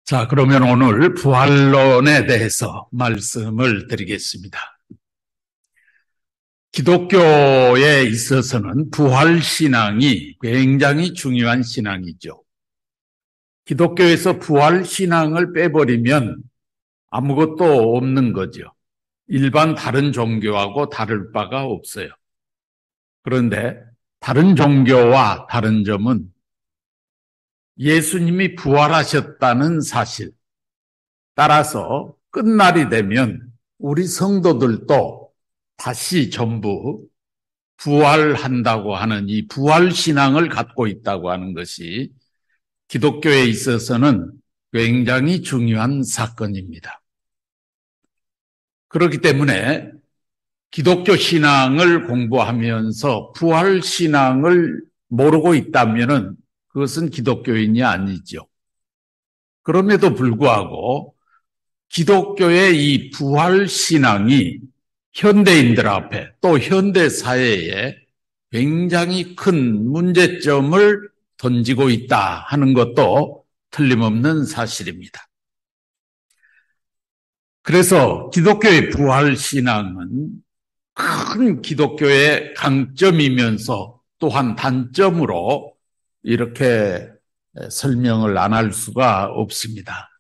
자, 그러면 오늘 부활론에 대해서 말씀을 드리겠습니다. 기독교에 있어서는 부활신앙이 굉장히 중요한 신앙이죠. 기독교에서 부활신앙을 빼버리면 아무것도 없는 거죠. 일반 다른 종교하고 다를 바가 없어요. 그런데 다른 종교와 다른 점은 예수님이 부활하셨다는 사실, 따라서 끝날이 되면 우리 성도들도 다시 전부 부활한다고 하는 이 부활신앙을 갖고 있다고 하는 것이 기독교에 있어서는 굉장히 중요한 사건입니다. 그렇기 때문에 기독교 신앙을 공부하면서 부활신앙을 모르고 있다면 그것은 기독교인이 아니죠. 그럼에도 불구하고 기독교의 이 부활신앙이 현대인들 앞에 또 현대사회에 굉장히 큰 문제점을 던지고 있다 하는 것도 틀림없는 사실입니다. 그래서 기독교의 부활신앙은 큰 기독교의 강점이면서 또한 단점으로 이렇게 설명을 안 할 수가 없습니다.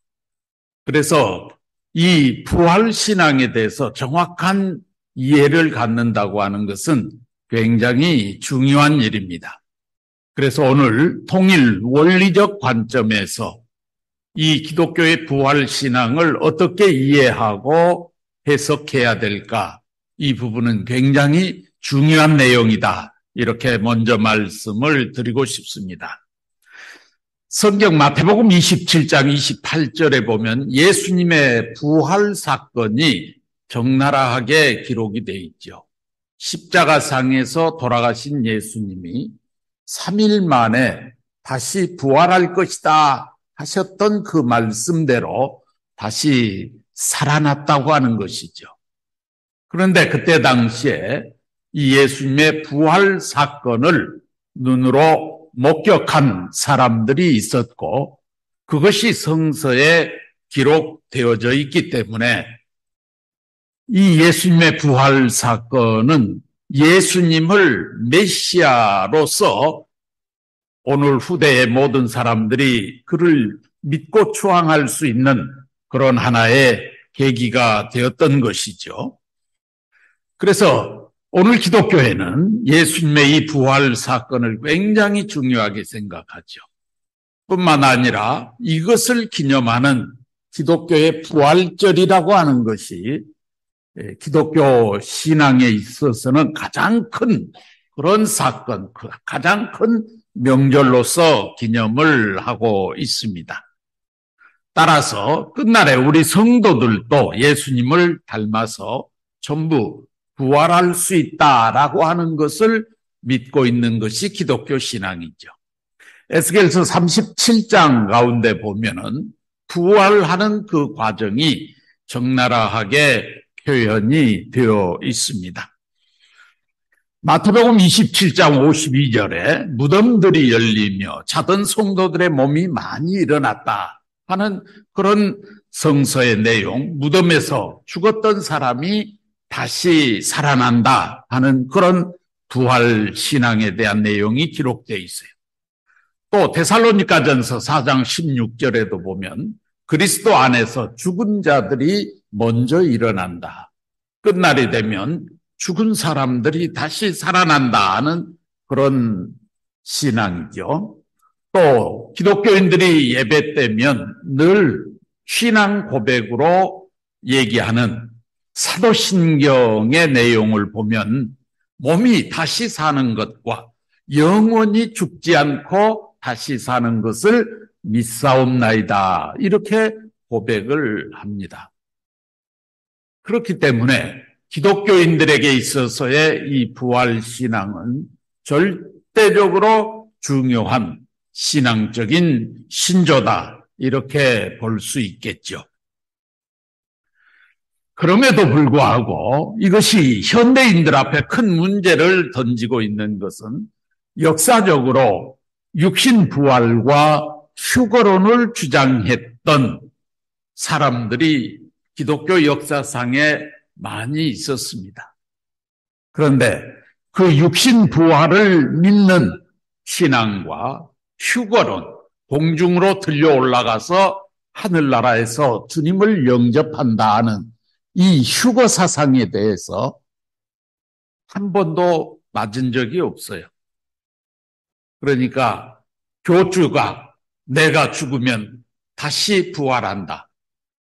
그래서 이 부활신앙에 대해서 정확한 이해를 갖는다고 하는 것은 굉장히 중요한 일입니다. 그래서 오늘 통일 원리적 관점에서 이 기독교의 부활신앙을 어떻게 이해하고 해석해야 될까? 이 부분은 굉장히 중요한 내용이다. 이렇게 먼저 말씀을 드리고 싶습니다. 성경 마태복음 27장 28절에 보면 예수님의 부활 사건이 적나라하게 기록이 되어 있죠. 십자가상에서 돌아가신 예수님이 3일 만에 다시 부활할 것이다 하셨던 그 말씀대로 다시 살아났다고 하는 것이죠. 그런데 그때 당시에 이 예수님의 부활 사건을 눈으로 목격한 사람들이 있었고 그것이 성서에 기록되어져 있기 때문에 이 예수님의 부활 사건은 예수님을 메시아로서 오늘 후대의 모든 사람들이 그를 믿고 추앙할 수 있는 그런 하나의 계기가 되었던 것이죠. 그래서 오늘 기독교회는 예수님의 이 부활 사건을 굉장히 중요하게 생각하죠. 뿐만 아니라 이것을 기념하는 기독교의 부활절이라고 하는 것이 기독교 신앙에 있어서는 가장 큰 그런 사건, 가장 큰 명절로서 기념을 하고 있습니다. 따라서 끝날에 우리 성도들도 예수님을 닮아서 전부 부활할 수 있다라고 하는 것을 믿고 있는 것이 기독교 신앙이죠. 에스겔서 37장 가운데 보면은 부활하는 그 과정이 적나라하게 표현이 되어 있습니다. 마태복음 27장 52절에 무덤들이 열리며 자던 성도들의 몸이 많이 일어났다 하는 그런 성서의 내용, 무덤에서 죽었던 사람이 다시 살아난다 하는 그런 부활 신앙에 대한 내용이 기록되어 있어요. 또 데살로니가전서 4장 16절에도 보면 그리스도 안에서 죽은 자들이 먼저 일어난다. 끝날이 되면 죽은 사람들이 다시 살아난다 하는 그런 신앙이죠. 또 기독교인들이 예배 때면 늘 신앙 고백으로 얘기하는 사도신경의 내용을 보면 몸이 다시 사는 것과 영원히 죽지 않고 다시 사는 것을 믿사옵나이다. 이렇게 고백을 합니다. 그렇기 때문에 기독교인들에게 있어서의 이 부활신앙은 절대적으로 중요한 신앙적인 신조다. 이렇게 볼 수 있겠죠. 그럼에도 불구하고 이것이 현대인들 앞에 큰 문제를 던지고 있는 것은 역사적으로 육신 부활과 휴거론을 주장했던 사람들이 기독교 역사상에 많이 있었습니다. 그런데 그 육신 부활을 믿는 신앙과 휴거론, 공중으로 들려 올라가서 하늘나라에서 주님을 영접한다 하는 이 휴거 사상에 대해서 한 번도 맞은 적이 없어요. 그러니까 교주가 내가 죽으면 다시 부활한다.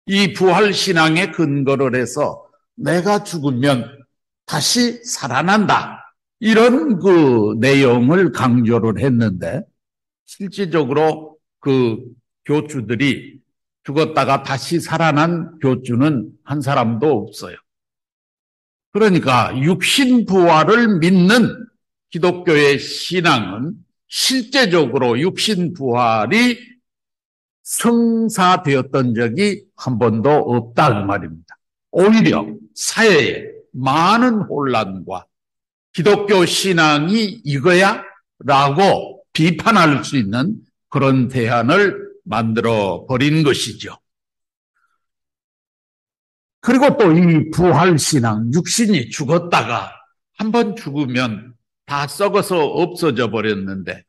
이 부활 신앙에 근거를 해서 내가 죽으면 다시 살아난다. 이런 그 내용을 강조를 했는데 실질적으로 그 교주들이 죽었다가 다시 살아난 교주는 한 사람도 없어요. 그러니까 육신 부활을 믿는 기독교의 신앙은 실제적으로 육신 부활이 성사되었던 적이 한 번도 없다 그 말입니다. 오히려 사회에 많은 혼란과 기독교 신앙이 이거야? 라고 비판할 수 있는 그런 대안을 만들어 버린 것이죠. 그리고 또 이 부활신앙, 육신이 죽었다가 한번 죽으면 다 썩어서 없어져 버렸는데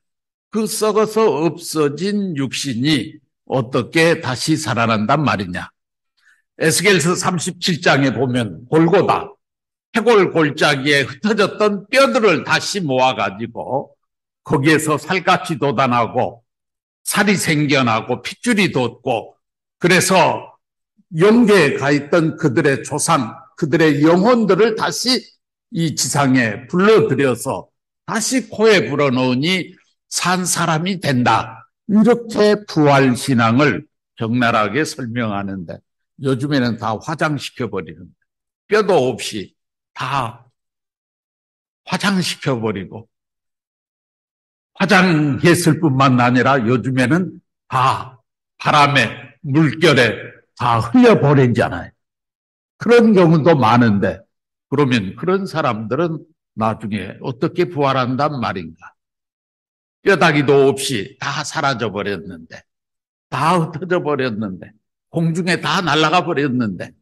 그 썩어서 없어진 육신이 어떻게 다시 살아난단 말이냐. 에스겔서 37장에 보면 골고다, 해골 골짜기에 흩어졌던 뼈들을 다시 모아가지고 거기에서 살갗이 돋아나고 살이 생겨나고 핏줄이 돋고 그래서 영계에 가 있던 그들의 조상, 그들의 영혼들을 다시 이 지상에 불러들여서 다시 코에 불어넣으니 산 사람이 된다. 이렇게 부활신앙을 적나라하게 설명하는데 요즘에는 다 화장시켜버리는데 뼈도 없이 다 화장시켜버리고 화장했을 뿐만 아니라 요즘에는 다 바람에 물결에 다 흘려버리잖아요. 그런 경우도 많은데 그러면 그런 사람들은 나중에 어떻게 부활한단 말인가? 뼈다귀도 없이 다 사라져버렸는데 다 흩어져 버렸는데 공중에 다 날아가 버렸는데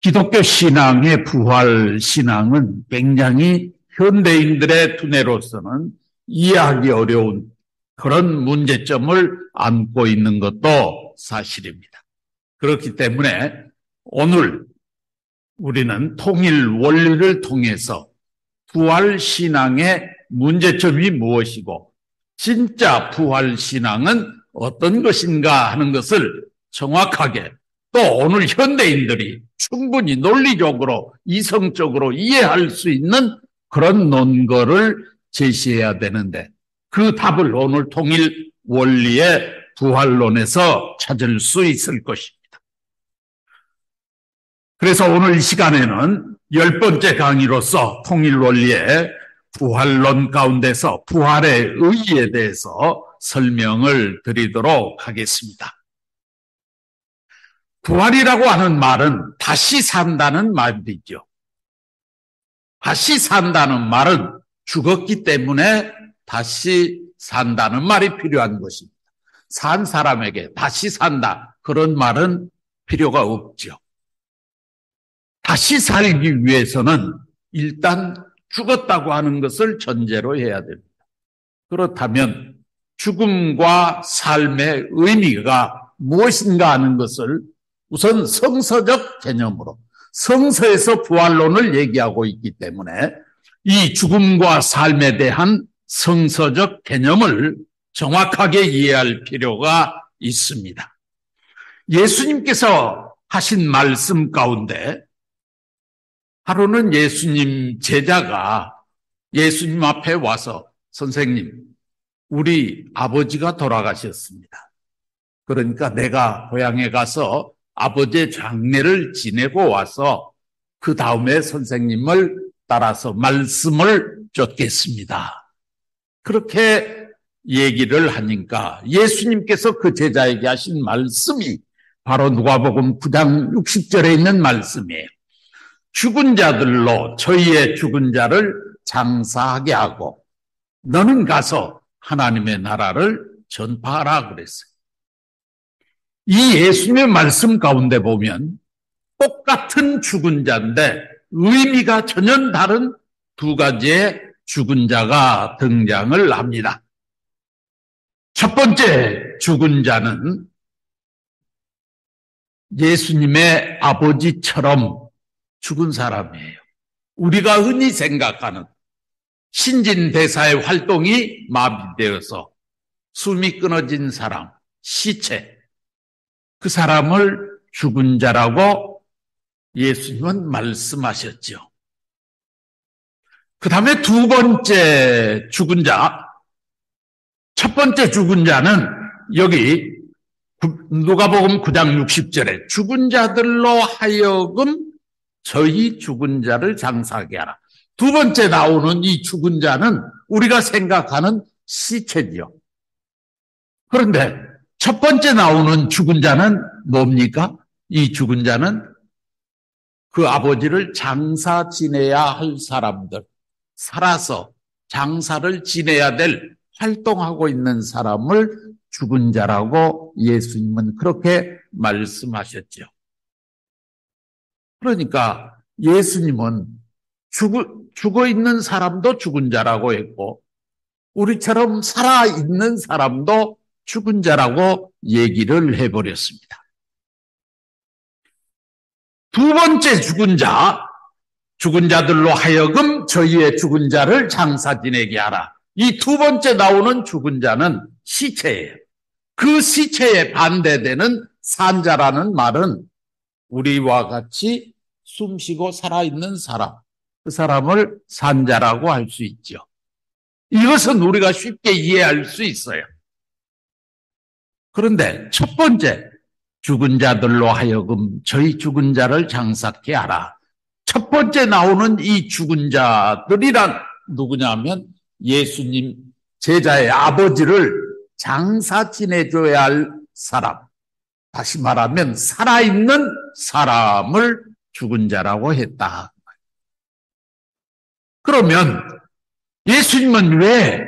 기독교 신앙의 부활 신앙은 굉장히 현대인들의 두뇌로서는 이해하기 어려운 그런 문제점을 안고 있는 것도 사실입니다. 그렇기 때문에 오늘 우리는 통일 원리를 통해서 부활 신앙의 문제점이 무엇이고 진짜 부활 신앙은 어떤 것인가 하는 것을 정확하게 또 오늘 현대인들이 충분히 논리적으로 이성적으로 이해할 수 있는 그런 논거를 제시해야 되는데 그 답을 오늘 통일 원리의 부활론에서 찾을 수 있을 것입니다. 그래서 오늘 이 시간에는 10번째 강의로서 통일 원리의 부활론 가운데서 부활의 의의에 대해서 설명을 드리도록 하겠습니다. 부활이라고 하는 말은 다시 산다는 말이죠. 다시 산다는 말은 죽었기 때문에 다시 산다는 말이 필요한 것입니다. 산 사람에게 다시 산다 그런 말은 필요가 없죠. 다시 살기 위해서는 일단 죽었다고 하는 것을 전제로 해야 됩니다. 그렇다면 죽음과 삶의 의미가 무엇인가 하는 것을 우선 성서적 개념으로 성서에서 부활론을 얘기하고 있기 때문에 이 죽음과 삶에 대한 성서적 개념을 정확하게 이해할 필요가 있습니다. 예수님께서 하신 말씀 가운데 하루는 예수님 제자가 예수님 앞에 와서 선생님, 우리 아버지가 돌아가셨습니다. 그러니까 내가 고향에 가서 아버지의 장례를 지내고 와서 그 다음에 선생님을 따라서 말씀을 쫓겠습니다. 그렇게 얘기를 하니까 예수님께서 그 제자에게 하신 말씀이 바로 누가복음 9장 60절에 있는 말씀이에요. 죽은 자들로 저희의 죽은 자를 장사하게 하고 너는 가서 하나님의 나라를 전파하라 그랬어요. 이 예수님의 말씀 가운데 보면 똑같은 죽은 자인데 의미가 전혀 다른 두 가지의 죽은 자가 등장을 합니다. 첫 번째 죽은 자는 예수님의 아버지처럼 죽은 사람이에요. 우리가 흔히 생각하는 신진대사의 활동이 마비되어서 숨이 끊어진 사람, 시체, 그 사람을 죽은 자라고 예수님은 말씀하셨죠. 그 다음에 두 번째 죽은 자, 첫 번째 죽은 자는 여기 누가복음 9장 60절에 죽은 자들로 하여금 저희 죽은 자를 장사하게 하라. 두 번째 나오는 이 죽은 자는 우리가 생각하는 시체지요. 그런데 첫 번째 나오는 죽은 자는 뭡니까? 이 죽은 자는 그 아버지를 장사 지내야 할 사람들, 살아서 장사를 지내야 될 활동하고 있는 사람을 죽은 자라고 예수님은 그렇게 말씀하셨죠. 그러니까 예수님은 죽어 있는 사람도 죽은 자라고 했고 우리처럼 살아있는 사람도 죽은 자라고 얘기를 해버렸습니다. 두 번째 죽은 자, 죽은 자들로 하여금 저희의 죽은 자를 장사 지내게 하라. 이 두 번째 나오는 죽은 자는 시체예요. 그 시체에 반대되는 산자라는 말은 우리와 같이 숨쉬고 살아있는 사람, 그 사람을 산자라고 할 수 있죠. 이것은 우리가 쉽게 이해할 수 있어요. 그런데 첫 번째, 죽은 자들로 하여금 저희 죽은 자를 장사케 하라. 첫 번째 나오는 이 죽은 자들이란 누구냐면 예수님 제자의 아버지를 장사 지내줘야 할 사람, 다시 말하면 살아있는 사람을 죽은 자라고 했다. 그러면 예수님은 왜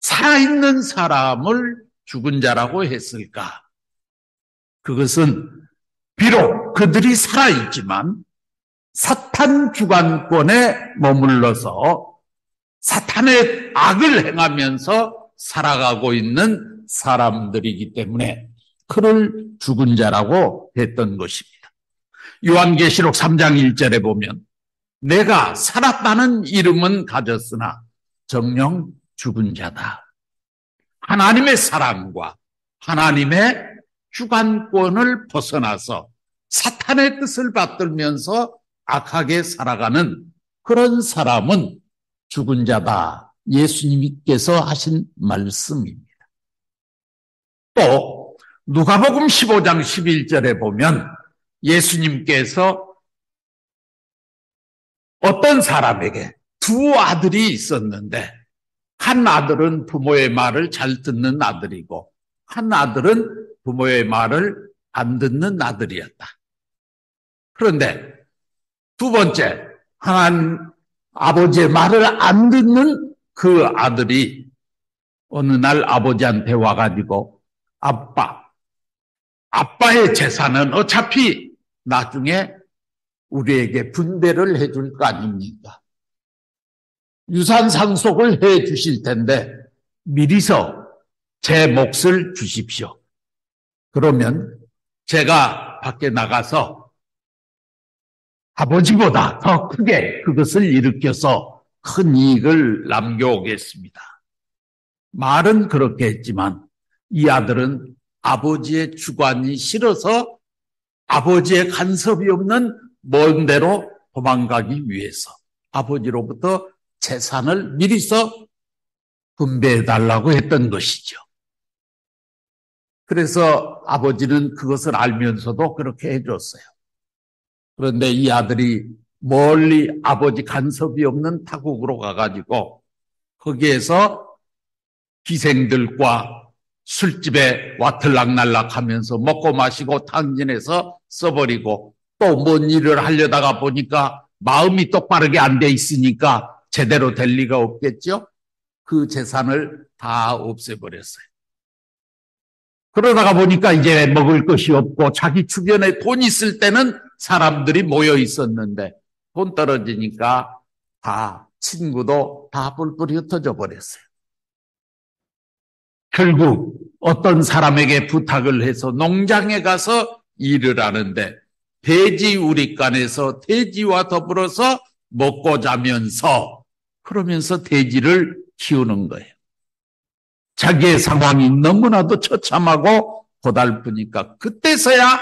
살아있는 사람을 죽은 자라고 했을까? 그것은 비록 그들이 살아있지만 사탄 주관권에 머물러서 사탄의 악을 행하면서 살아가고 있는 사람들이기 때문에 그를 죽은 자라고 했던 것입니다. 요한계시록 3장 1절에 보면 내가 살았다는 이름은 가졌으나 정녕 죽은 자다. 하나님의 사랑과 하나님의 주관권을 벗어나서 사탄의 뜻을 받들면서 악하게 살아가는 그런 사람은 죽은 자다. 예수님께서 하신 말씀입니다. 또 누가복음 15장 11절에 보면 예수님께서 어떤 사람에게 두 아들이 있었는데 한 아들은 부모의 말을 잘 듣는 아들이고 한 아들은 부모의 말을 안 듣는 아들이었다. 그런데 두 번째, 하나님 아버지의 말을 안 듣는 그 아들이 어느 날 아버지한테 와가지고 아빠의 재산은 어차피 나중에 우리에게 분배를 해줄 거 아닙니까? 유산 상속을 해 주실 텐데 미리서 제 몫을 주십시오. 그러면 제가 밖에 나가서 아버지보다 더 크게 그것을 일으켜서 큰 이익을 남겨오겠습니다. 말은 그렇게 했지만 이 아들은 아버지의 주관이 싫어서 아버지의 간섭이 없는 먼 데로 도망가기 위해서 아버지로부터 재산을 미리서 분배해달라고 했던 것이죠. 그래서 아버지는 그것을 알면서도 그렇게 해줬어요. 그런데 이 아들이 멀리 아버지 간섭이 없는 타국으로 가가지고 거기에서 기생들과 술집에 와틀락날락 하면서 먹고 마시고 탕진해서 써버리고 또 뭔 일을 하려다가 보니까 마음이 똑바르게 안 돼 있으니까 제대로 될 리가 없겠죠. 그 재산을 다 없애버렸어요. 그러다가 보니까 이제 먹을 것이 없고 자기 주변에 돈 있을 때는 사람들이 모여 있었는데 돈 떨어지니까 다 친구도 다 뿔뿔이 흩어져 버렸어요. 결국 어떤 사람에게 부탁을 해서 농장에 가서 일을 하는데 돼지 우립간에서 돼지와 더불어서 먹고 자면서 그러면서 돼지를 키우는 거예요. 자기의 상황이 너무나도 처참하고 고달프니까 그때서야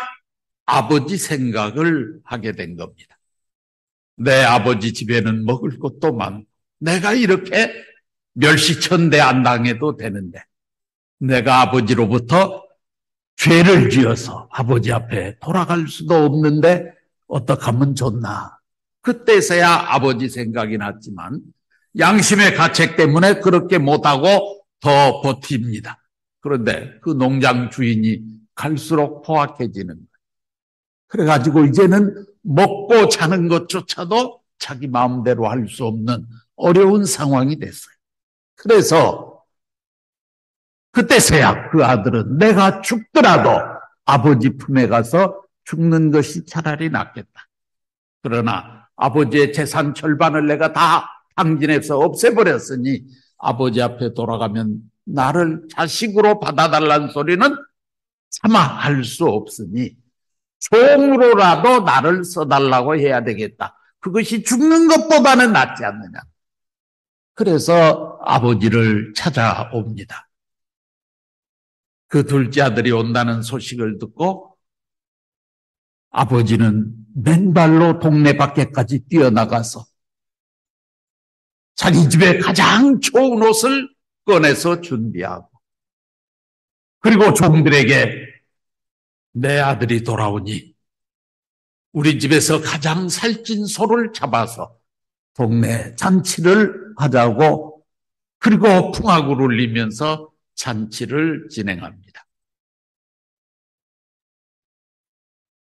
아버지 생각을 하게 된 겁니다. 내 아버지 집에는 먹을 것도 많고 내가 이렇게 멸시천대 안 당해도 되는데 내가 아버지로부터 죄를 지어서 아버지 앞에 돌아갈 수도 없는데 어떻게 하면 좋나. 그때서야 아버지 생각이 났지만 양심의 가책 때문에 그렇게 못하고 더 버팁니다. 그런데 그 농장 주인이 갈수록 포악해지는 거예요. 그래가지고 이제는 먹고 자는 것조차도 자기 마음대로 할 수 없는 어려운 상황이 됐어요. 그래서 그때서야 그 아들은 내가 죽더라도 아버지 품에 가서 죽는 것이 차라리 낫겠다. 그러나 아버지의 재산 절반을 내가 다 탕진해서 없애버렸으니 아버지 앞에 돌아가면 나를 자식으로 받아달라는 소리는 차마 할 수 없으니 종으로라도 나를 써달라고 해야 되겠다. 그것이 죽는 것보다는 낫지 않느냐. 그래서 아버지를 찾아옵니다. 그 둘째 아들이 온다는 소식을 듣고 아버지는 맨발로 동네 밖에까지 뛰어나가서 자기 집에 가장 좋은 옷을 꺼내서 준비하고 그리고 종들에게 내 아들이 돌아오니 우리 집에서 가장 살찐 소를 잡아서 동네 잔치를 하자고 그리고 풍악을 울리면서 잔치를 진행합니다.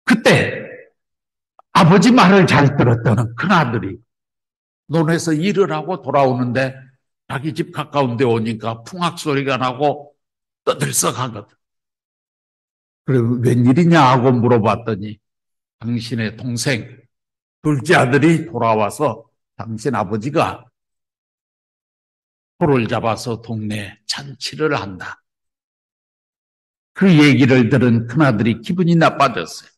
그때 아버지 말을 잘 들었던 큰아들이 논에서 일을 하고 돌아오는데 자기 집 가까운 데 오니까 풍악 소리가 나고 떠들썩하거든. 그래 웬일이냐 하고 물어봤더니 당신의 동생 둘째 아들이 돌아와서 당신 아버지가 소를 잡아서 동네 잔치를 한다. 그 얘기를 들은 큰아들이 기분이 나빠졌어요.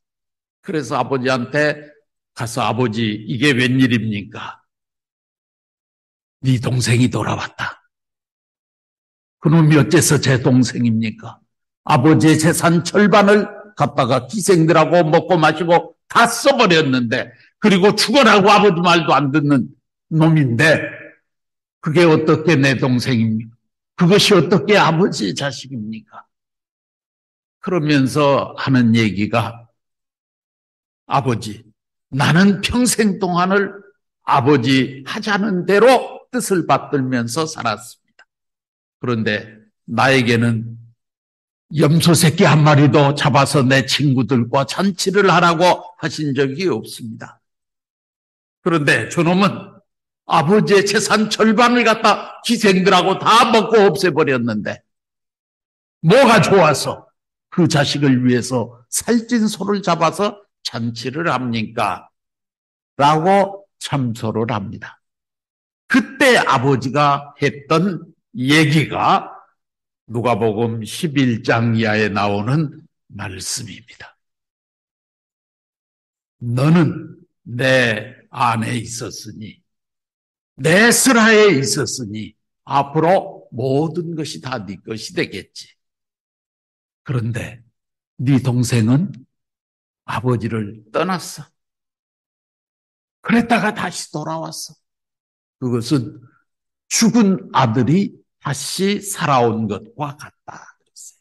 그래서 아버지한테 가서 아버지 이게 웬일입니까? 네 동생이 돌아왔다. 그놈이 어째서 제 동생입니까? 아버지의 재산 절반을 갖다가 기생들하고 먹고 마시고 다 써버렸는데 그리고 죽어라고 아버지 말도 안 듣는 놈인데 그게 어떻게 내 동생입니까? 그것이 어떻게 아버지의 자식입니까? 그러면서 하는 얘기가 아버지 나는 평생 동안을 아버지 하자는 대로 뜻을 받들면서 살았습니다. 그런데 나에게는 염소 새끼 한 마리도 잡아서 내 친구들과 잔치를 하라고 하신 적이 없습니다. 그런데 저놈은 아버지의 재산 절반을 갖다 기생들하고 다 먹고 없애버렸는데 뭐가 좋아서 그 자식을 위해서 살찐 소를 잡아서 잔치를 합니까? 라고 참소를 합니다. 그때 아버지가 했던 얘기가 누가복음 11장 이하에 나오는 말씀입니다. 너는 내 안에 있었으니 내 슬하에 있었으니 앞으로 모든 것이 다 네 것이 되겠지. 그런데 네 동생은 아버지를 떠났어. 그랬다가 다시 돌아왔어. 그것은 죽은 아들이 다시 살아온 것과 같다. 그랬어요.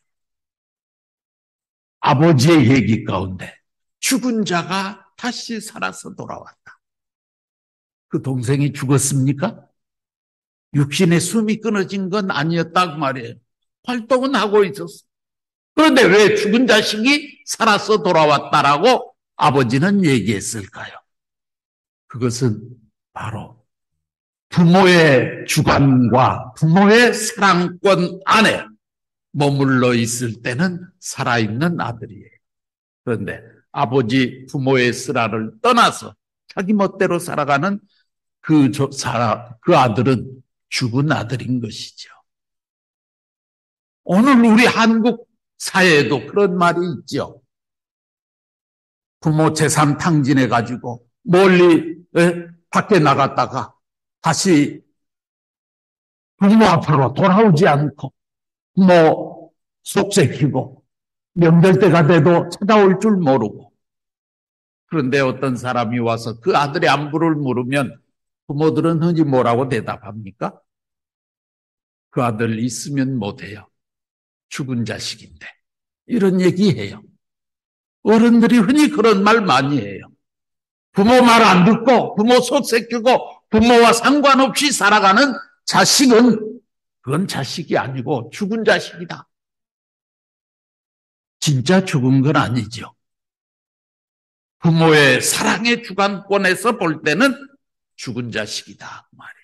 아버지의 얘기 가운데 죽은 자가 다시 살아서 돌아왔다. 그 동생이 죽었습니까? 육신의 숨이 끊어진 건 아니었다고 말이에요. 활동은 하고 있었어. 그런데 왜 죽은 자식이 살아서 돌아왔다라고 아버지는 얘기했을까요? 그것은 바로 부모의 주관과 부모의 사랑권 안에 머물러 있을 때는 살아있는 아들이에요. 그런데 아버지 부모의 쓰라를 떠나서 자기 멋대로 살아가는 그 아들은 죽은 아들인 것이죠. 오늘 우리 한국 사회에도 그런 말이 있죠. 부모 재산 탕진해가지고 멀리 밖에 나갔다가 다시 부모 앞으로 돌아오지 않고 부모 속삭이고 명절 때가 돼도 찾아올 줄 모르고, 그런데 어떤 사람이 와서 그 아들의 안부를 물으면 부모들은 흔히 뭐라고 대답합니까? 그 아들 있으면 못해요. 죽은 자식인데. 이런 얘기해요. 어른들이 흔히 그런 말 많이 해요. 부모 말 안 듣고 부모 속삭이고 부모와 상관없이 살아가는 자식은 그건 자식이 아니고 죽은 자식이다. 진짜 죽은 건 아니죠. 부모의 사랑의 주관권에서 볼 때는 죽은 자식이다 그 말이에요.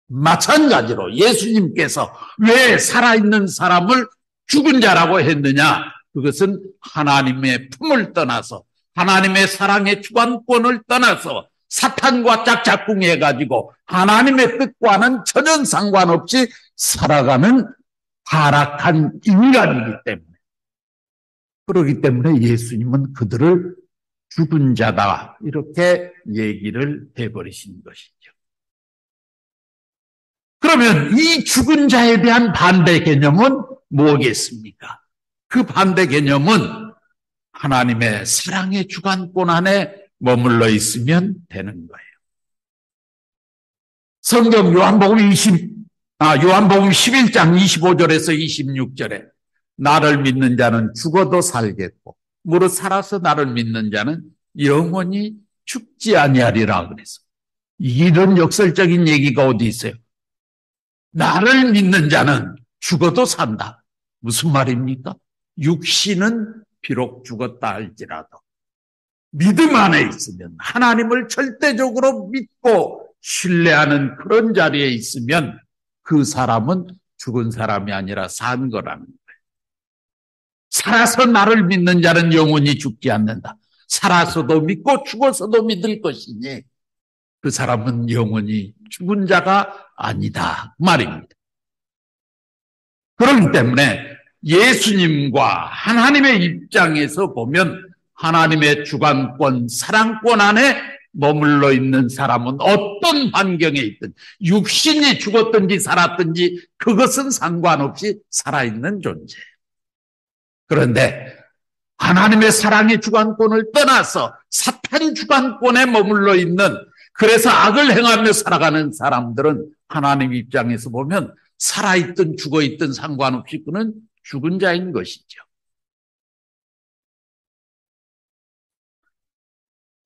마찬가지로 예수님께서 왜 살아있는 사람을 죽은 자라고 했느냐? 그것은 하나님의 품을 떠나서 하나님의 사랑의 주관권을 떠나서 사탄과 짝짝꿍해가지고 하나님의 뜻과는 전혀 상관없이 살아가는 타락한 인간이기 때문에, 그렇기 때문에 예수님은 그들을 죽은 자다 이렇게 얘기를 해버리신 것이죠. 그러면 이 죽은 자에 대한 반대 개념은 뭐겠습니까? 그 반대 개념은 하나님의 사랑의 주관권 안에 머물러 있으면 되는 거예요. 성경 요한복음 11장 25절에서 26절에 나를 믿는 자는 죽어도 살겠고 무릇 살아서 나를 믿는 자는 영원히 죽지 아니하리라 그래서, 이런 역설적인 얘기가 어디 있어요? 나를 믿는 자는 죽어도 산다. 무슨 말입니까? 육신은 비록 죽었다 할지라도 믿음 안에 있으면, 하나님을 절대적으로 믿고 신뢰하는 그런 자리에 있으면 그 사람은 죽은 사람이 아니라 산 거라는 거예요. 살아서 나를 믿는 자는 영원히 죽지 않는다. 살아서도 믿고 죽어서도 믿을 것이니 그 사람은 영원히 죽은 자가 아니다 말입니다. 그렇기 때문에 예수님과 하나님의 입장에서 보면 하나님의 주관권, 사랑권 안에 머물러 있는 사람은 어떤 환경에 있든 육신이 죽었든지 살았든지 그것은 상관없이 살아있는 존재예요. 그런데 하나님의 사랑의 주관권을 떠나서 사탄 주관권에 머물러 있는, 그래서 악을 행하며 살아가는 사람들은 하나님 입장에서 보면 살아있든 죽어있든 상관없이 그는 죽은 자인 것이죠.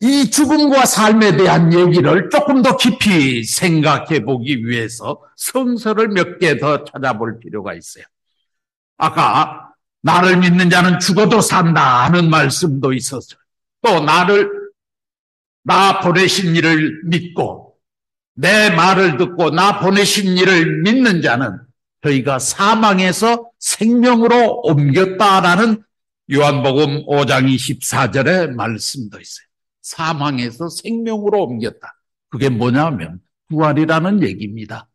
이 죽음과 삶에 대한 얘기를 조금 더 깊이 생각해 보기 위해서 성서를 몇 개 더 찾아볼 필요가 있어요. 아까 나를 믿는 자는 죽어도 산다 하는 말씀도 있었어요. 또 나 보내신 이를 믿고 내 말을 듣고 나 보내신 이를 믿는 자는 저희가 사망에서 생명으로 옮겼다라는 요한복음 5장 24절의 말씀도 있어요. 사망에서 생명으로 옮겼다. 그게 뭐냐면 부활이라는 얘기입니다.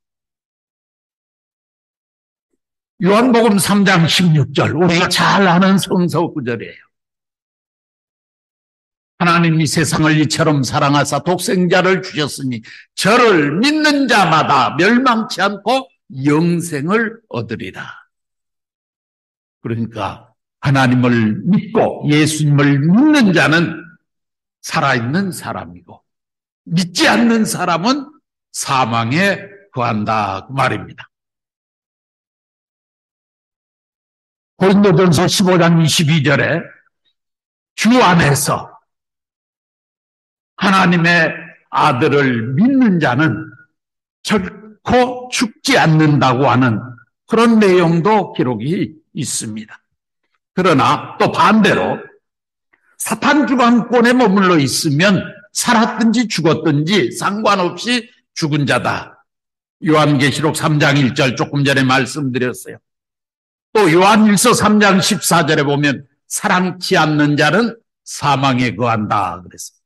요한복음 3장 16절, 우리가 잘 아는 성서 구절이에요. 하나님이 세상을 이처럼 사랑하사 독생자를 주셨으니 저를 믿는 자마다 멸망치 않고 영생을 얻으리라. 그러니까 하나님을 믿고 예수님을 믿는 자는 살아있는 사람이고 믿지 않는 사람은 사망에 거한다 그 말입니다. 고린도전서 15장 22절에 주 안에서 하나님의 아들을 믿는 자는 결코 죽지 않는다고 하는 그런 내용도 기록이 있습니다. 그러나 또 반대로 사탄 주관권에 머물러 있으면 살았든지 죽었든지 상관없이 죽은 자다. 요한계시록 3장 1절 조금 전에 말씀드렸어요. 또 요한일서 3장 14절에 보면 사랑치 않는 자는 사망에 거한다 그랬어요.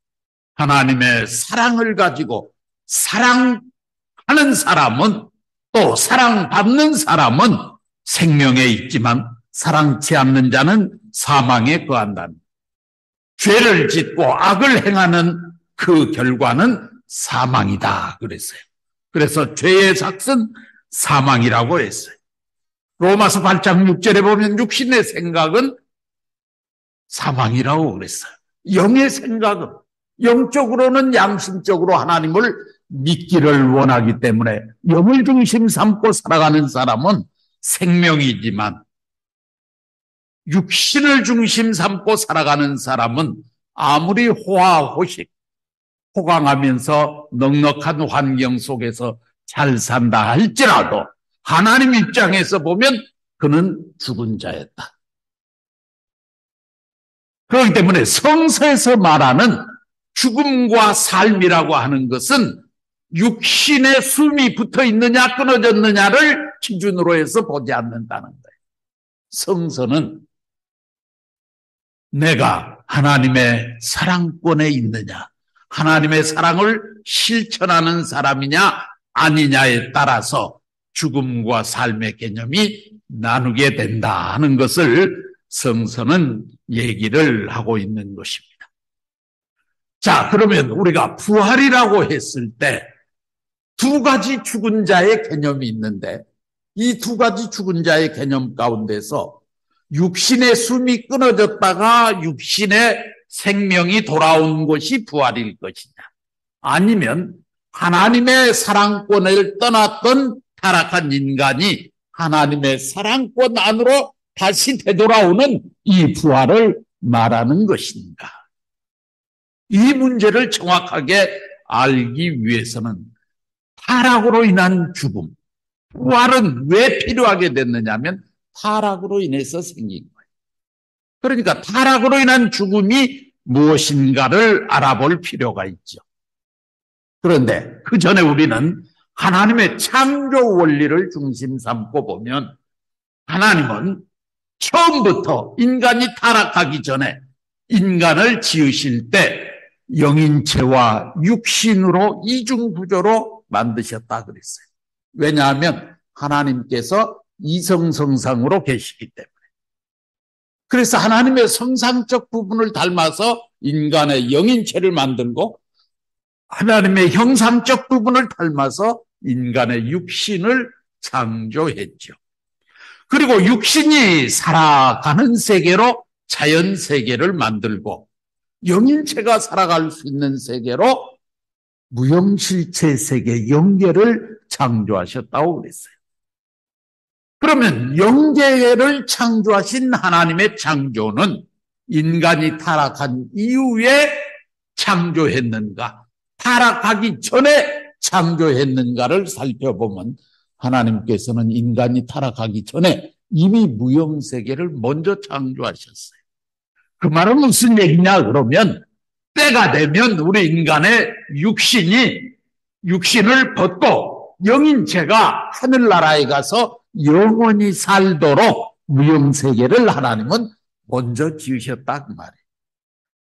하나님의 사랑을 가지고 사랑하는 사람은, 또 사랑받는 사람은 생명에 있지만 사랑치 않는 자는 사망에 거한다는, 죄를 짓고 악을 행하는 그 결과는 사망이다 그랬어요. 그래서 죄의 삭은 사망이라고 했어요. 로마서 8장 6절에 보면 육신의 생각은 사망이라고 그랬어요. 영의 생각은, 영적으로는 양심적으로 하나님을 믿기를 원하기 때문에 영을 중심 삼고 살아가는 사람은 생명이지만, 육신을 중심 삼고 살아가는 사람은 아무리 호화호식, 호강하면서 넉넉한 환경 속에서 잘 산다 할지라도 하나님 입장에서 보면 그는 죽은 자였다. 그렇기 때문에 성서에서 말하는 죽음과 삶이라고 하는 것은 육신에 숨이 붙어 있느냐 끊어졌느냐를 기준으로 해서 보지 않는다는 거예요. 성서는 내가 하나님의 사랑권에 있느냐, 하나님의 사랑을 실천하는 사람이냐 아니냐에 따라서 죽음과 삶의 개념이 나누게 된다 하는 것을 성서는 얘기를 하고 있는 것입니다. 자, 그러면 우리가 부활이라고 했을 때 두 가지 죽은 자의 개념이 있는데, 이 두 가지 죽은 자의 개념 가운데서 육신의 숨이 끊어졌다가 육신의 생명이 돌아온 것이 부활일 것이냐, 아니면 하나님의 사랑권을 떠났던 타락한 인간이 하나님의 사랑권 안으로 다시 되돌아오는 이 부활을 말하는 것인가. 이 문제를 정확하게 알기 위해서는 타락으로 인한 죽음, 부활은 왜 필요하게 됐느냐면 타락으로 인해서 생긴 거예요. 그러니까 타락으로 인한 죽음이 무엇인가를 알아볼 필요가 있죠. 그런데 그 전에 우리는 하나님의 창조 원리를 중심 삼고 보면, 하나님은 처음부터 인간이 타락하기 전에 인간을 지으실 때 영인체와 육신으로 이중구조로 만드셨다 그랬어요. 왜냐하면 하나님께서 이성성상으로 계시기 때문에. 그래서 하나님의 성상적 부분을 닮아서 인간의 영인체를 만들고, 하나님의 형상적 부분을 닮아서 인간의 육신을 창조했죠. 그리고 육신이 살아가는 세계로 자연 세계를 만들고, 영인체가 살아갈 수 있는 세계로 무형실체 세계, 영계를 창조하셨다고 그랬어요. 그러면 영계를 창조하신 하나님의 창조는 인간이 타락한 이후에 창조했는가, 타락하기 전에 창조했는가를 살펴보면, 하나님께서는 인간이 타락하기 전에 이미 무형세계를 먼저 창조하셨어요. 그 말은 무슨 얘기냐 그러면, 때가 되면 우리 인간의 육신을 벗고 영인체가 하늘나라에 가서 영원히 살도록 무형세계를 하나님은 먼저 지으셨다 그 말이에요.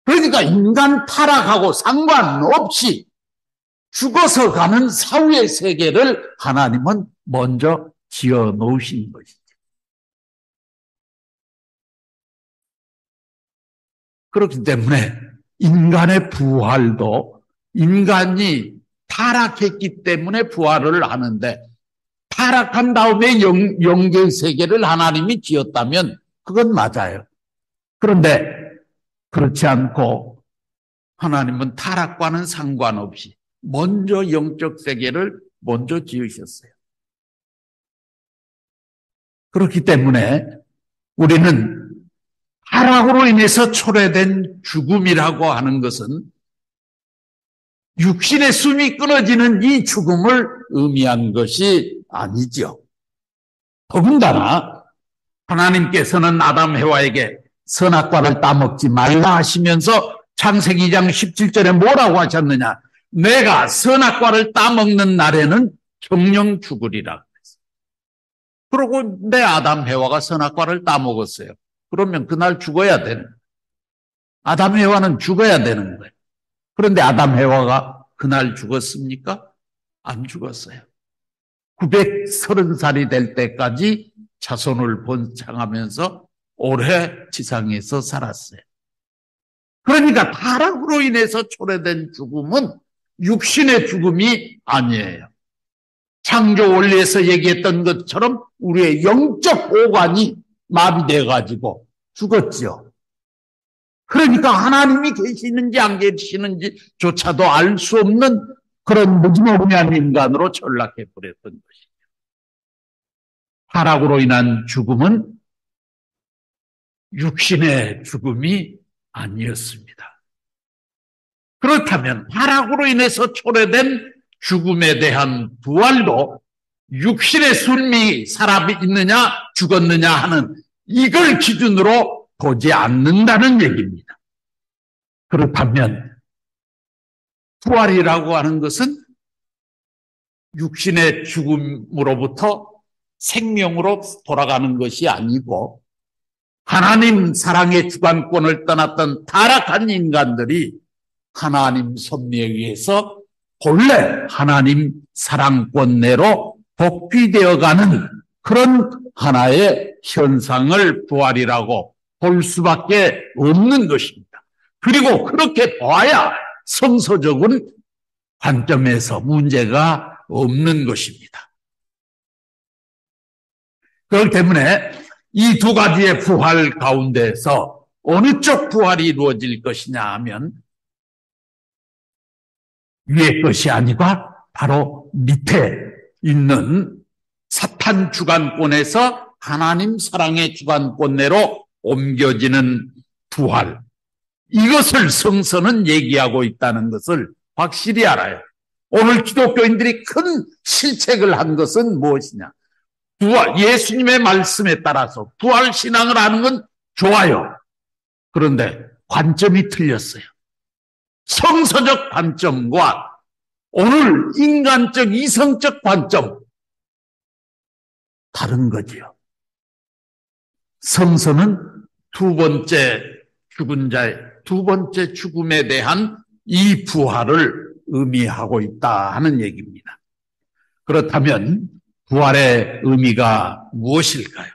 그러니까 인간 타락하고 상관없이 죽어서 가는 사후의 세계를 하나님은 먼저 지어 놓으신 것이죠. 그렇기 때문에 인간의 부활도 인간이 타락했기 때문에 부활을 하는데, 타락한 다음에 영계 세계를 하나님이 지었다면 그건 맞아요. 그런데 그렇지 않고 하나님은 타락과는 상관없이 먼저 영적 세계를 먼저 지으셨어요. 그렇기 때문에 우리는 타락으로 인해서 초래된 죽음이라고 하는 것은 육신의 숨이 끊어지는 이 죽음을 의미한 것이 아니죠. 더군다나 하나님께서는 아담 해와에게 선악과를 따먹지 말라 하시면서 창세기 2장 17절에 뭐라고 하셨느냐, 내가 선악과를 따먹는 날에는 정령 죽으리라. 그러고 내 아담 해와가 선악과를 따먹었어요. 그러면 그날 죽어야 되는 거예요. 아담 해와는 죽어야 되는 거예요. 그런데 아담 해와가 그날 죽었습니까? 안 죽었어요. 930살이 될 때까지 자손을 번창하면서 오래 지상에서 살았어요. 그러니까 타락으로 인해서 초래된 죽음은 육신의 죽음이 아니에요. 창조 원리에서 얘기했던 것처럼 우리의 영적 오관이 마비돼가지고 죽었죠. 그러니까 하나님이 계시는지 안 계시는지조차도 알 수 없는 그런 무지몽무한 인간으로 전락해버렸던 것이죠. 타락으로 인한 죽음은 육신의 죽음이 아니었습니다. 그렇다면 타락으로 인해서 초래된 죽음에 대한 부활도 육신의 삶이 살아있느냐 죽었느냐 하는 이걸 기준으로 보지 않는다는 얘기입니다. 그렇다면 부활이라고 하는 것은 육신의 죽음으로부터 생명으로 돌아가는 것이 아니고 하나님 사랑의 주관권을 떠났던 타락한 인간들이 하나님 섭리에 의해서 본래 하나님 사랑권 내로 복귀되어가는 그런 하나의 현상을 부활이라고 볼 수밖에 없는 것입니다. 그리고 그렇게 봐야 성서적인 관점에서 문제가 없는 것입니다. 그렇기 때문에 이 두 가지의 부활 가운데서 어느 쪽 부활이 이루어질 것이냐 하면 위의 것이 아니라 바로 밑에 있는 사탄 주관권에서 하나님 사랑의 주관권 내로 옮겨지는 부활, 이것을 성서는 얘기하고 있다는 것을 확실히 알아요. 오늘 기독교인들이 큰 실책을 한 것은 무엇이냐? 부활, 예수님의 말씀에 따라서 부활 신앙을 하는 건 좋아요. 그런데 관점이 틀렸어요. 성서적 관점과 오늘 인간적 이성적 관점 다른 거지요. 성서는 두 번째 죽은 자의 두 번째 죽음에 대한 이 부활을 의미하고 있다 하는 얘기입니다. 그렇다면 부활의 의미가 무엇일까요?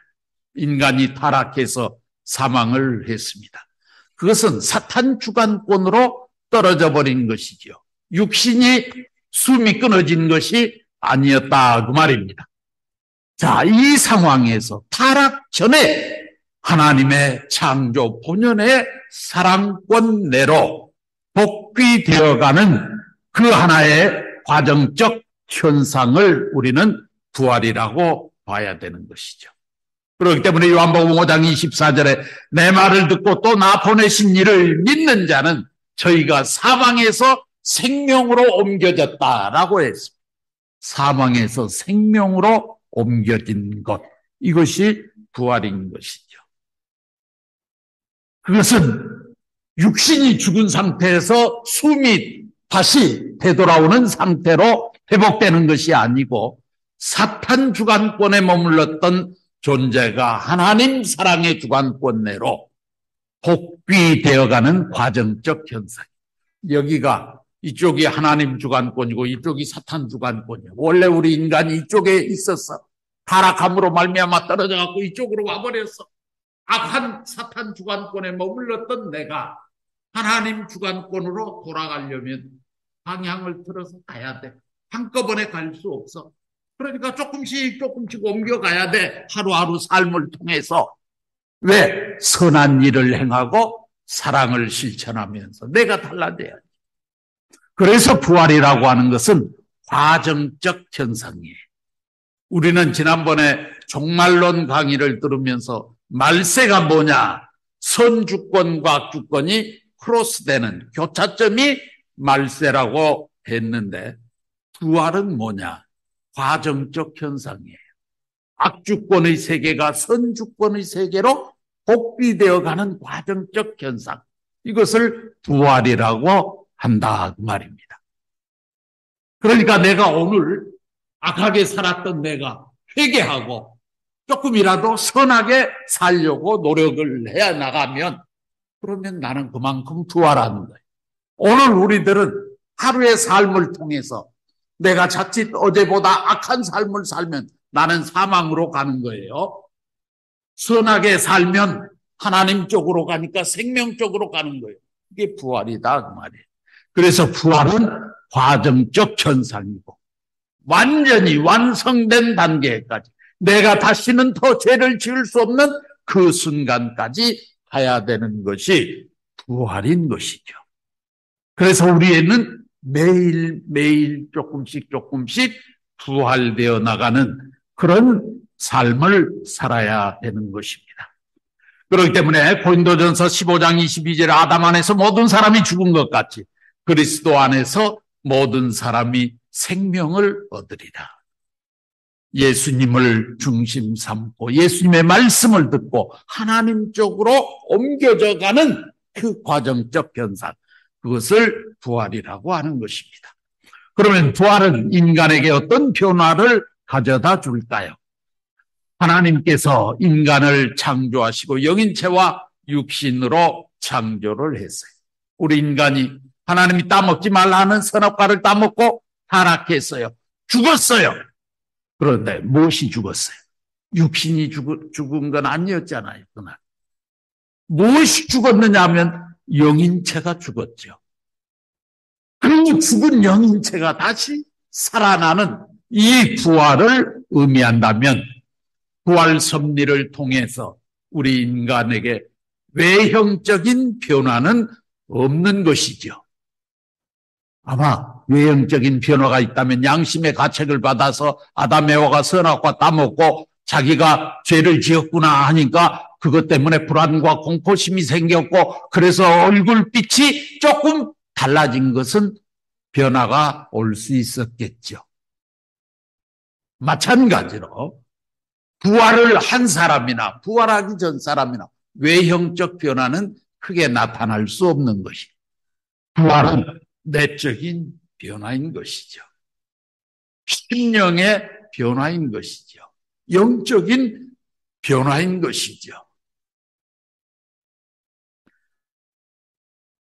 인간이 타락해서 사망을 했습니다. 그것은 사탄 주관권으로 떨어져 버린 것이죠. 육신이 숨이 끊어진 것이 아니었다 그 말입니다. 자, 이 상황에서 타락 전에 하나님의 창조 본연의 사랑권 내로 복귀되어가는 그 하나의 과정적 현상을 우리는 부활이라고 봐야 되는 것이죠. 그렇기 때문에 요한복음 5장 24절에 내 말을 듣고 또 나 보내신 이를 믿는 자는 저희가 사망에서 생명으로 옮겨졌다라고 했습니다. 사망에서 생명으로 옮겨진 것, 이것이 부활인 것이죠. 그것은 육신이 죽은 상태에서 숨이 다시 되돌아오는 상태로 회복되는 것이 아니고 사탄 주관권에 머물렀던 존재가 하나님 사랑의 주관권 내로 복귀되어가는 과정적 현상. 여기가 이쪽이 하나님 주관권이고 이쪽이 사탄 주관권이에요. 원래 우리 인간이 이쪽에 있었어. 타락함으로 말미암아 떨어져갖고 이쪽으로 와버렸어. 악한 사탄 주관권에 머물렀던 내가 하나님 주관권으로 돌아가려면 방향을 틀어서 가야 돼. 한꺼번에 갈 수 없어. 그러니까 조금씩 옮겨가야 돼. 하루하루 삶을 통해서. 왜? 선한 일을 행하고 사랑을 실천하면서 내가 달라져야지. 그래서 부활이라고 하는 것은 과정적 현상이에요. 우리는 지난번에 종말론 강의를 들으면서 말세가 뭐냐? 선주권과 악주권이 크로스되는 교차점이 말세라고 했는데 부활은 뭐냐? 과정적 현상이에요. 악주권의 세계가 선주권의 세계로 복귀되어가는 과정적 현상. 이것을 부활이라고 한다 그 말입니다. 그러니까 내가 오늘 악하게 살았던 내가 회개하고 조금이라도 선하게 살려고 노력을 해 나가면, 그러면 나는 그만큼 부활하는 거예요. 오늘 우리들은 하루의 삶을 통해서 내가 자칫 어제보다 악한 삶을 살면 나는 사망으로 가는 거예요. 선하게 살면 하나님 쪽으로 가니까 생명 쪽으로 가는 거예요. 이게 부활이다 그 말이에요. 그래서 부활은 과정적 현상이고 완전히 완성된 단계까지, 내가 다시는 더 죄를 지을 수 없는 그 순간까지 가야 되는 것이 부활인 것이죠. 그래서 우리에는 매일매일 조금씩 부활되어 나가는 그런 삶을 살아야 되는 것입니다. 그렇기 때문에 고린도전서 15장 22절, 아담 안에서 모든 사람이 죽은 것 같이 그리스도 안에서 모든 사람이 생명을 얻으리라. 예수님을 중심 삼고 예수님의 말씀을 듣고 하나님 쪽으로 옮겨져 가는 그 과정적 현상, 그것을 부활이라고 하는 것입니다. 그러면 부활은 인간에게 어떤 변화를 가져다 줄까요? 하나님께서 인간을 창조하시고 영인체와 육신으로 창조를 했어요. 우리 인간이 하나님이 따먹지 말라 하는 선악과를 따먹고 타락했어요. 죽었어요. 그런데 무엇이 죽었어요? 육신이 죽은 건 아니었잖아요, 그날. 무엇이 죽었느냐 하면 영인체가 죽었죠. 그 죽은 영인체가 다시 살아나는 이 부활을 의미한다면, 부활 섭리를 통해서 우리 인간에게 외형적인 변화는 없는 것이죠. 아마 외형적인 변화가 있다면 양심의 가책을 받아서 아담 에와가 선악과 따먹고 자기가 죄를 지었구나 하니까 그것 때문에 불안과 공포심이 생겼고, 그래서 얼굴빛이 조금 달라진 것은 변화가 올 수 있었겠죠. 마찬가지로 부활을 한 사람이나 부활하기 전 사람이나 외형적 변화는 크게 나타날 수 없는 것이, 부활은 내적인 변화인 것이죠. 심령의 변화인 것이죠. 영적인 변화인 것이죠.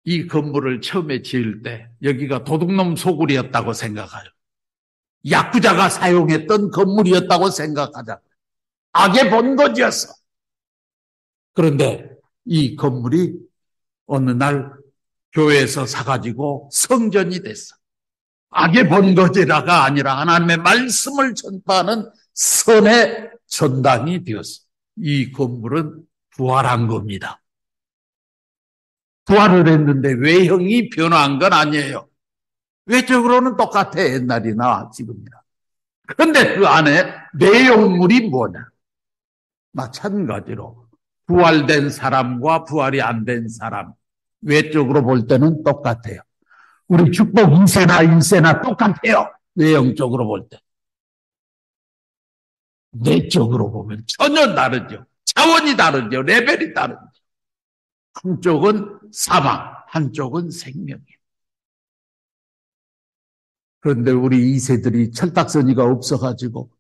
이 건물을 처음에 지을 때 여기가 도둑놈 소굴이었다고 생각하죠. 야쿠자가 사용했던 건물이었다고 생각하자. 악의 본거지였어. 그런데 이 건물이 어느 날 교회에서 사가지고 성전이 됐어. 악의 본거지라가 아니라 하나님의 말씀을 전파하는 선의 전당이 되었어. 이 건물은 부활한 겁니다. 부활을 했는데 외형이 변화한 건 아니에요. 외적으로는 똑같아, 옛날이나 지금이나. 그런데 그 안에 내용물이 뭐냐? 마찬가지로 부활된 사람과 부활이 안 된 사람, 외적으로 볼 때는 똑같아요. 우리 축복 2세나 1세나 똑같아요. 외형적으로 볼 때. 내적으로 보면 전혀 다르죠. 차원이 다르죠. 레벨이 다르죠. 한쪽은 사망, 한쪽은 생명이에요. 그런데 우리 2세들이 철딱서니가 없어가지고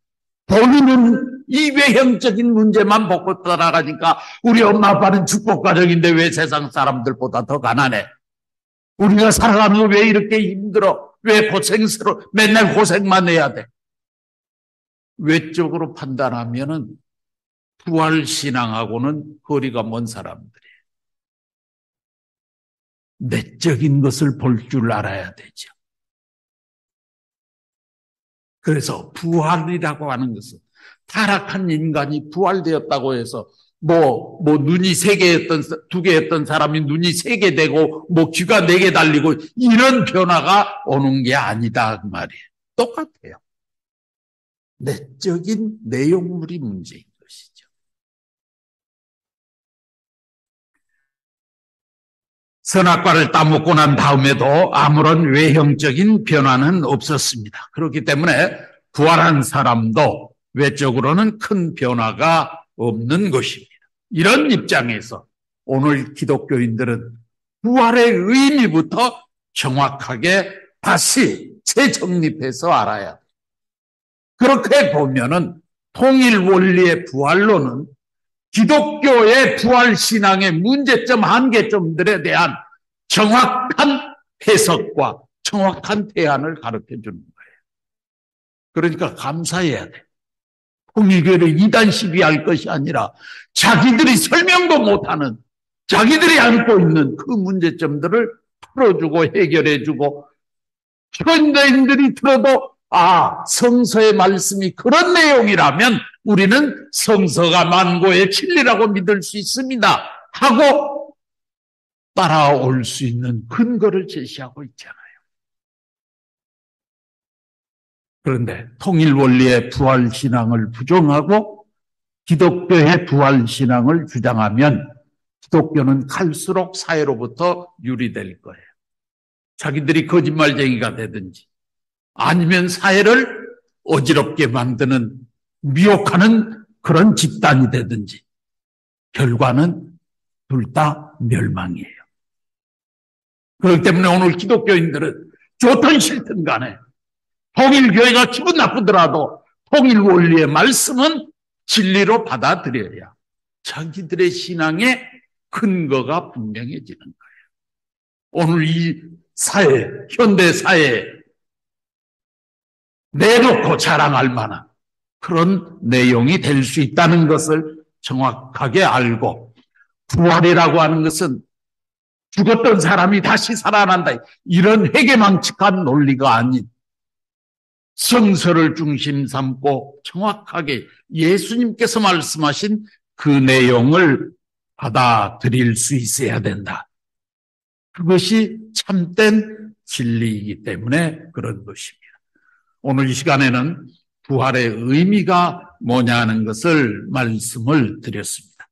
본인은 이 외형적인 문제만 보고 따라가니까 우리 엄마 아빠는 축복 가정인데 왜 세상 사람들보다 더 가난해? 우리가 살아가는 거 왜 이렇게 힘들어? 왜 고생스러워? 맨날 고생만 해야 돼? 외적으로 판단하면은 부활신앙하고는 거리가 먼 사람들이에요. 내적인 것을 볼 줄 알아야 되죠. 그래서 부활이라고 하는 것은 타락한 인간이 부활되었다고 해서 눈이 3개였던, 2개였던 사람이 눈이 3개 되고, 귀가 4개 달리고, 이런 변화가 오는 게 아니다, 그 말이에요. 똑같아요. 내적인 내용물이 문제인 것이죠. 선악과를 따먹고 난 다음에도 아무런 외형적인 변화는 없었습니다. 그렇기 때문에 부활한 사람도 외적으로는 큰 변화가 없는 것입니다. 이런 입장에서 오늘 기독교인들은 부활의 의미부터 정확하게 다시 재정립해서 알아야 돼. 그렇게 보면은 통일 원리의 부활론은 기독교의 부활 신앙의 문제점, 한계점들에 대한 정확한 해석과 정확한 대안을 가르쳐 주는 거예요. 그러니까 감사해야 돼. 통일교를 이단 시비할 것이 아니라 자기들이 설명도 못하는, 자기들이 안고 있는 그 문제점들을 풀어주고 해결해주고, 현대인들이 들어도 성서의 말씀이 그런 내용이라면 우리는 성서가 만고의 진리라고 믿을 수 있습니다 하고 따라올 수 있는 근거를 제시하고 있잖아요. 그런데 통일 원리의 부활 신앙을 부정하고 기독교의 부활 신앙을 주장하면 기독교는 갈수록 사회로부터 유리될 거예요. 자기들이 거짓말쟁이가 되든지 아니면 사회를 어지럽게 만드는, 미혹하는 그런 집단이 되든지 결과는 둘 다 멸망이에요. 그렇기 때문에 오늘 기독교인들은 좋든 싫든 간에 통일교회가 기분 나쁘더라도 통일 원리의 말씀은 진리로 받아들여야 자기들의 신앙의 근거가 분명해지는 거예요. 오늘 이 사회, 현대 사회에 내놓고 자랑할 만한 그런 내용이 될 수 있다는 것을 정확하게 알고, 부활이라고 하는 것은 죽었던 사람이 다시 살아난다, 이런 회개망측한 논리가 아닌 성서를 중심 삼고 정확하게 예수님께서 말씀하신 그 내용을 받아들일 수 있어야 된다. 그것이 참된 진리이기 때문에 그런 것입니다. 오늘 이 시간에는 부활의 의미가 뭐냐 하는 것을 말씀을 드렸습니다.